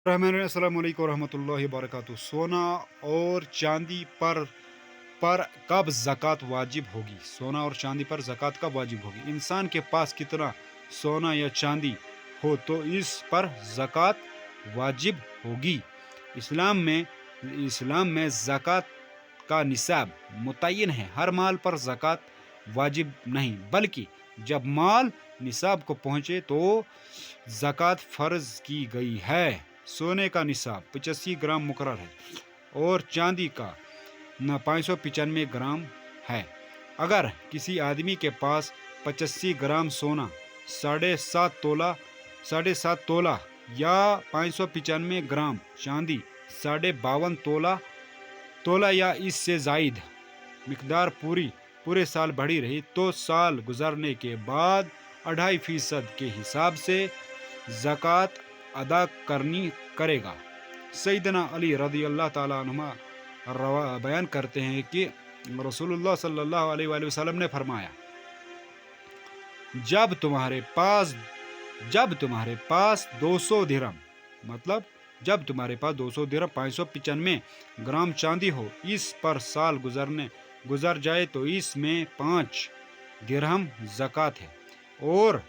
अस्सलाम वालेकुम रहमतुल्लाहि वबरकातुहू। सोना और चांदी पर कब ज़कात वाजिब होगी? सोना और चांदी पर ज़कात कब वाजिब होगी? इंसान के पास कितना सोना या चांदी हो तो इस पर ज़कात वाजिब होगी। इस्लाम में इस्लाम में ज़कात का निसाब मुतय्यन है। हर माल पर ज़कात वाजिब नहीं, बल्कि जब माल निसाब को पहुँचे तो ज़कात फ़र्ज़ की गई है। सोने का निसाब 85 ग्राम मुकर्रर है और चांदी का 595 ग्राम है। अगर किसी आदमी के पास 85 ग्राम सोना, 7.5 तोला या 595 ग्राम चांदी, 52.5 तोला या इससे ज़ायद मिकदार पूरे साल बढ़ी रही तो साल गुजरने के बाद 2.5% के हिसाब से ज़कात अदा करेगा। सैयदना अली रज़ी अल्लाह ताला अन्हुमा बयान करते हैं कि रसूलुल्लाह सल्लल्लाहु अलैहि वसल्लम ने फरमाया, जब तुम्हारे पास 200 दिरहम, मतलब जब तुम्हारे पास 200 दिरहम 595 ग्राम चांदी हो, इस पर साल गुजर जाए तो इसमें 5 दिरहम ज़कात है। और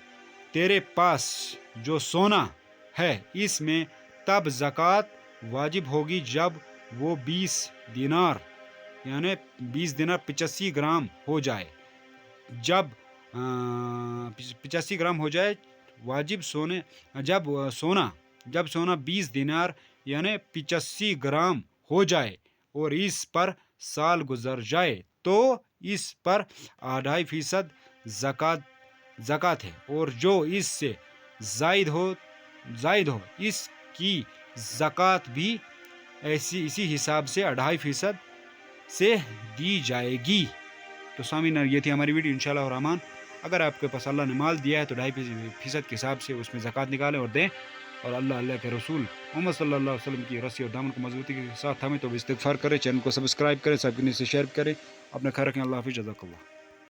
तेरे पास जो सोना है इसमें तब ज़कात वाजिब होगी जब वो 20 दिनार यानी 20 दिनार 85 ग्राम हो जाए। जब 85 ग्राम हो जाए वाजिब सोने जब सोना 20 दिनार यानी 85 ग्राम हो जाए और इस पर साल गुजर जाए तो इस पर 2.5% ज़कात है। और जो इससे ज़ायद हो इसकी ज़कात भी इसी हिसाब से 2.5% से दी जाएगी। तो सामीन, ये थी हमारी वीडियो। इंशाल्लाह रहमान, अगर आपके पास अल्लाह ने माल दिया है तो 2.5% के हिसाब से उसमें ज़कात निकालें और दें। और अल्लाह के रसूल मोहम्मद सल्लल्लाहु अलैहि वसल्लम की रस्सी और दामन को मजबूती के साथ हमें तो इस्तिग़फ़ार करें, चैनल को सब्सक्राइब करें, सबके नीचे शेयर करें। अपना ख्याल रखें। अल्लाह हाफ़िज़। जज़ाकल्लाह।